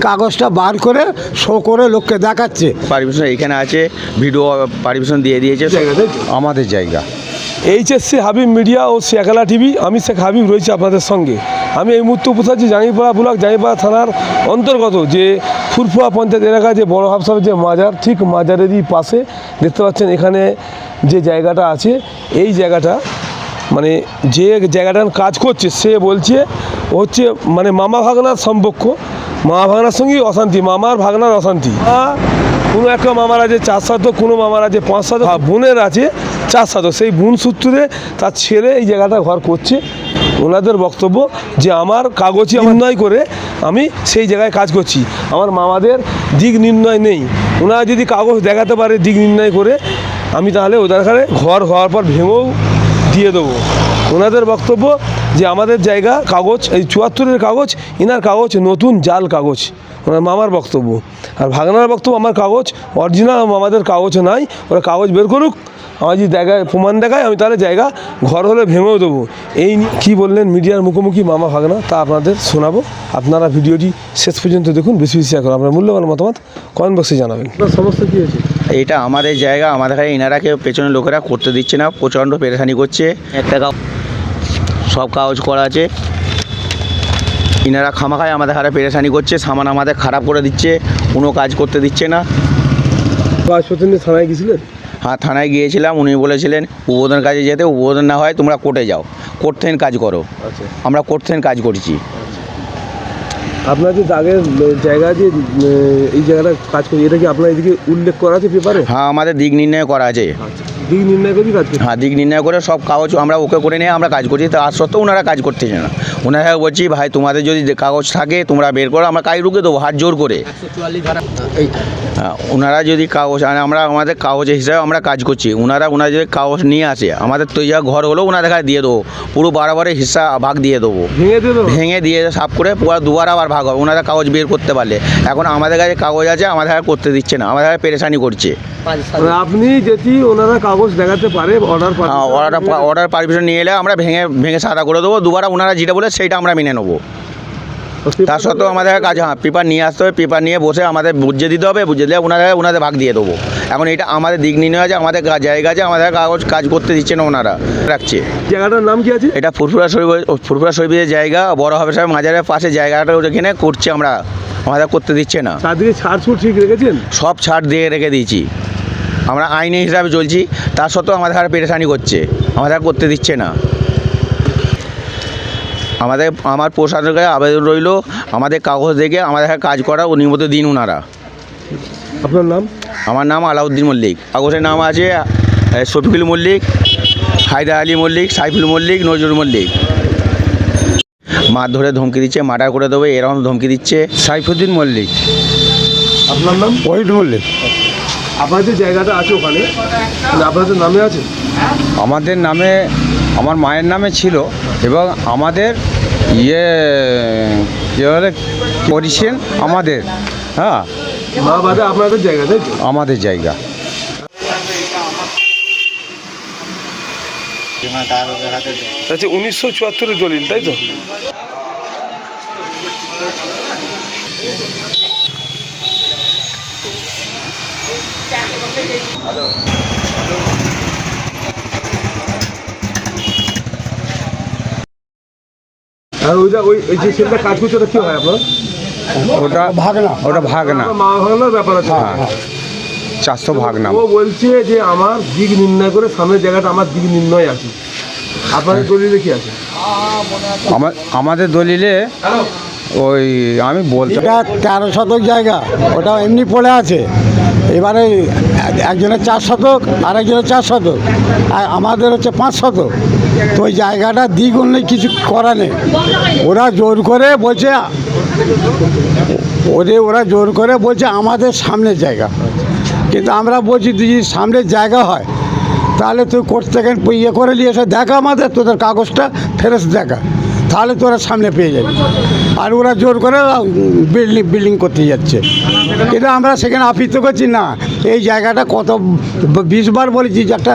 কাগজটা বার করে শো করে লোককে দেখাচ্ছে। পারমিশন এখানে আছে, ভিডিও পারমিশন দিয়ে দিয়েছে। আমাদের জায়গা। এইচএসসি হাবিব মিডিয়া ও শেখালা টিভি, আমি শেখ হাবিব রয়েছি আপনাদের সঙ্গে। আমি এই মুহূর্তে উপস্থিত আছি জাঙ্গিপাড়া ব্লক জাঙ্গিপাড়া থানার অন্তর্গত যে ফুরফুরা পঞ্চায়েত এলাকায় যে বড় হাফ সাহেবের যে মাজার, ঠিক মাজারেরই পাশে দেখতে পাচ্ছেন এখানে যে জায়গাটা আছে, এই জায়গাটা মানে যে জায়গাটার কাজ করছে সে বলছে হচ্ছে মানে মামা ভাগনার সম্পর্ক, মামা ভাগনার সঙ্গেই অশান্তি, মামার ভাগনার অশান্তি। কোনো একটা মামার আছে 4 শতক, কোনো মামার আছে 5 শতক, বোনের আছে 4 শতক। সেই বোন সূত্রে তার ছেলে এই জায়গাটা ঘর করছে। ওনাদের বক্তব্য যে আমার কাগজই নির্ণয় করে আমি সেই জায়গায় কাজ করছি, আমার মামাদের দিক নির্ণয় নেই। ওনারা যদি কাগজ দেখাতে পারে দিক নির্ণয় করে, আমি তাহলে ওদের এখানে ঘর হওয়ার পর ভেঙেও দিয়ে দেবো। ওনাদের বক্তব্য যে আমাদের জায়গা কাগজ এই 74-এর কাগজ, ইনার কাগজ নতুন জাল কাগজ, ওনার মামার বক্তব্য। আর ভাগনার বক্তব্য আমার কাগজ অরিজিনাল, আমাদের কাগজ নাই, ওরা কাগজ বের করুক, আমার যদি জায়গায় প্রমাণ দেখায় আমি তাহলে জায়গা ঘর হলে ভেঙেও দেবো। এই কী বললেন মিডিয়ার মুখোমুখি মামা ভাগনা, তা আপনাদের শোনাবো। আপনারা ভিডিওটি শেষ পর্যন্ত দেখুন, বেশি বেশি এখন আপনার মূল্যবান মতামত কমেন্ট বক্সে জানাবেন। সমস্যা কী হয়েছে? এটা আমাদের জায়গা, আমাদের এখানে ইনারা কেউ পেছনের লোকেরা করতে দিচ্ছে না, প্রচণ্ড পেরেশানি করছে। একটা সব কাগজ করা আছে, ইনারা খামাখায় আমাদের হারে পেরেশানি করছে, সামান আমাদের খারাপ করে দিচ্ছে, কোনো কাজ করতে দিচ্ছে না। কাগজপত্র নিয়ে থানায় গিয়েছিলেন? হ্যাঁ, থানায় গিয়েছিলাম। উনি বলেছিলেন উদ্বোধন কাজে যেতে, উদ্বোধন না হয় তোমরা কোর্টে যাও, কোর্ট থেকে কাজ করো। আচ্ছা, আমরা কোর্ট থেকে কাজ করছি। আপনার যে দাগের জায়গা যে এই জায়গাটা কাজ করি, এটা কি আপনার এদিকে উল্লেখ করা আছে পেপারে? হ্যাঁ, আমাদের দিক নির্ণয় করা আছে। দিক নির্ণয় করে কাজ করছি। হ্যাঁ, দিক নির্ণয় করে সব কাগজ আমরা ওকে করে নিয়ে আমরা কাজ করছি। তার সত্ত্বেও ওনারা কাজ করতেছে না। ওনারা বলছি ভাই তোমাদের যদি কাগজ থাকে তোমরা বের করো, আমরা কাজ রুখে দেবো হাত জোর করে। হ্যাঁ, ওনারা যদি কাগজ আনে, আমরা আমাদের কাগজের হিসাবে আমরা কাজ করছি। ওনারা যদি কাগজ নিয়ে আসে, আমাদের তো যা ঘর হলো ওনাদের কাছে দিয়ে দেবো, পুরো বারবারের হিস্সা ভাগ দিয়ে দেবো, ভেঙে দিয়ে সাফ করে পুরো দুবার আবার ভাগ হবে। ওনারা কাগজ বের করতে পারলে, এখন আমাদের কাছে কাগজ আছে, আমাদের কাছে করতে দিচ্ছে না, আমাদের কাছে পেরেশানি করছে। আপনি যদি ওনারা কাগজ দেখাতে পারে অর্ডার পারমিশন নিয়ে এলে আমরা ভেঙে সাদা করে দেবো। দুবার ওনারা যেটা বলে সেইটা আমরা মেনে নেবো। তার সত্ত্বেও আমাদের কাজ, হ্যাঁ, পেপার নিয়ে আসতে হবে, পেপার নিয়ে বসে আমাদের বুঝিয়ে দিতে হবে, বুঝিয়ে দিলে ওনাদের ভাগ দিয়ে দেবো। এখন এটা আমাদের দিক নির্ণয় আছে, আমাদের জায়গা আছে, আমাদের কাগজ কাজ করতে দিচ্ছে না, ওনারা রাখছে। জায়গাটার নাম কি আছে? এটা ফুরফুরা শরীফের জায়গা, বড় হবে সাহেব মাজারের পাশে জায়গাটা ওখানে করছে, আমরা আমাদের করতে দিচ্ছে না। চারদিকে ছাড় ছুট ঠিক রেখেছেন? সব ছাড় দিয়ে রেখে দিয়েছি, আমরা আইনি হিসাবে চলছি। তার সত্ত্বেও আমাদের আর পেরেশানি করছে, আমাদের করতে দিচ্ছে না। আমার প্রশাসনের কাছে আবেদন রইল, আমাদের কাগজ দেখে আমাদের কাজ করা অনুমতি দিন ওনারা। আপনার নাম? আমার নাম আলাউদ্দিন মল্লিক। কাগজের নাম আছে শফিকুল মল্লিক, হায়দার আলী মল্লিক, সাইফুল মল্লিক, নজরুল মল্লিক। মার ধরে ধমকি দিচ্ছে, মার্ডার করে দেবে এরকম ধমকি দিচ্ছে। সাইফুদ্দিন মল্লিক। আপনার নাম? ওহিদ মল্লিক। আপনার যে জায়গাটা আছে ওখানে আপনাদের নামে আছে? আমাদের নামে, আমার মায়ের নামে ছিল, এবং আমাদের বলে পরিছেন আমাদের। হ্যাঁ, মা বাদে আপনাদের জায়গা, তাই তো? আমাদের জায়গা। আচ্ছা, 1974-এর দলিল, তাই তো? আর ওই যে ছেলেটা কাজ করছে ওটা কি হয় আপনার? ওটা ভাগনা। ওটা ভাগনা, মা ভাগনার ব্যাপার আছে। হ্যাঁ, 400 ভাগনা। ও বলছে যে আমার দিক নির্ণয় করে সামনের জায়গাটা আমার দিক নির্ণয় আছে। আপনাদের দলিলে কি আছে? আমাদের দলিলে ওই আমি বলতে, এটা 13 শতক জায়গা, ওটা এমনি পড়ে আছে। এবারে একজনের 4 শতক, আর একজনের 4 শতক, আর আমাদের হচ্ছে 5 শতক। তো ওই জায়গাটা দিক অন্য কিছু করা নেই। ওরা জোর করে বলছে, ওরা জোর করে বলছে আমাদের সামনের জায়গা। কিন্তু আমরা বলছি যদি সামনের জায়গা হয় তাহলে তুই কোর্ট থেকে ইয়ে করে নিয়ে এসে দেখা, আমাদের তোদের কাগজটা ফেরত দেখা, তাহলে তোরা সামনে পেয়ে যাবি। আর ওরা জোর করে বিল্ডিং করতে যাচ্ছে। কিন্তু আমরা সেখানে আপিত্ত করছি না, এই জায়গাটা কত 20 বার বলেছি যে একটা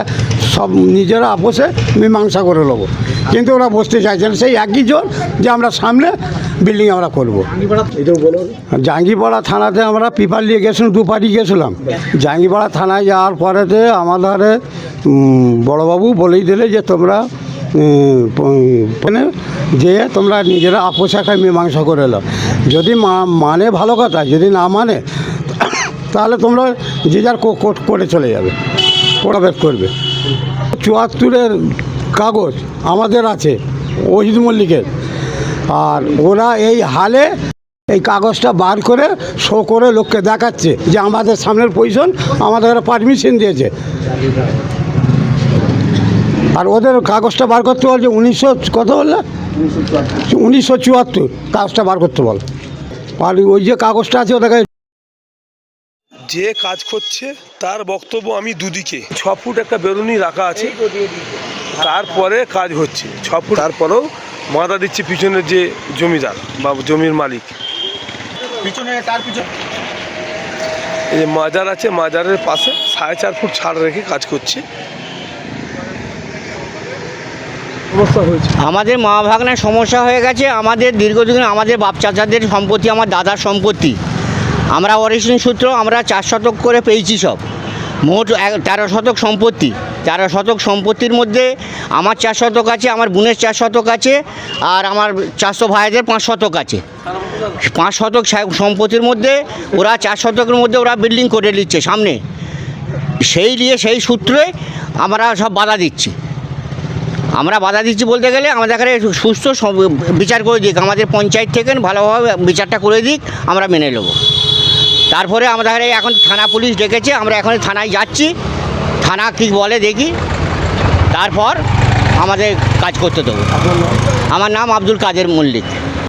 সব নিজেরা আপোষে মীমাংসা করে নেবো, কিন্তু ওরা বসতে চাইছে না। সেই একই জোর যে আমরা সামনে বিল্ডিং আমরা করব। জাঙ্গিপাড়া থানাতে আমরা পেপার নিয়ে গেছিলাম, 2 পার্টি গেছিলাম। জাঙ্গিপাড়া থানায় যাওয়ার পরেতে আমাদের বড়োবাবু বলেই দিলে যে তোমরা যে তোমরা নিজেরা আপোষ একটা মীমাংসা করে এলো, যদি মানে ভালো কথা, যদি না মানে তাহলে তোমরা যে যার কোর্ট করে চলে যাবে, কোর্টাবেদ করবে। 74-এর কাগজ আমাদের আছে, ওহিদ মল্লিকের, আর ওরা এই হালে এই কাগজটা বার করে শো করে লোককে দেখাচ্ছে যে আমাদের সামনের পজিশন, আমাদের পারমিশন দিয়েছে। আর ওদের কাগজটা বার করতে বলছে 1900 কত বললে, 1974 কাগজটা বার করতে বল। আর ওই যে কাগজটা আছে ওদের কাছে যে কাজ করছে তার বক্তব্য, আমি দুদিকে 6 ফুট একটা বেরুনি রাখা আছে, তারপরে কাজ হচ্ছে 6 ফুট, তারপরেও বাধা দিচ্ছে পিছনের যে জমিদার বা জমির মালিক। পিছনে তার পিছনে এই যে মাজার আছে, মাজারের পাশে 4.5 ফুট ছাড় রেখে কাজ করছে। সমস্যা হয়েছে, আমাদের মা ভাগ্নের সমস্যা হয়ে গেছে। আমাদের দীর্ঘদিন আমাদের বাপ চাচাদের সম্পত্তি, আমার দাদার সম্পত্তি, আমরা অরিজিন সূত্র আমরা 4 শতক করে পেয়েছি সব। মোট 13 শতক সম্পত্তি। 13 শতক সম্পত্তির মধ্যে আমার 4 শতক আছে, আমার বোনের 4 শতক আছে, আর আমার 400 ভাইদের 5 শতক আছে। 5 শতক সম্পত্তির মধ্যে ওরা 4 শতকের মধ্যে ওরা বিল্ডিং করে নিচ্ছে সামনে। সেই সূত্রে আমরা সব বাধা দিচ্ছি। আমরা বাধা দিচ্ছি বলতে গেলে আমাদের এখানে সুস্থ বিচার করে দিক, আমাদের পঞ্চায়েত থেকে ভালোভাবে বিচারটা করে দিক, আমরা মেনে নেব। তারপরে আমাদের এখানে এখন থানা পুলিশ ডেকেছে, আমরা এখন থানায় যাচ্ছি, থানা কী বলে দেখি, তারপর আমাদের কাজ করতে দেবো। আমার নাম আব্দুল কাদের মল্লিক।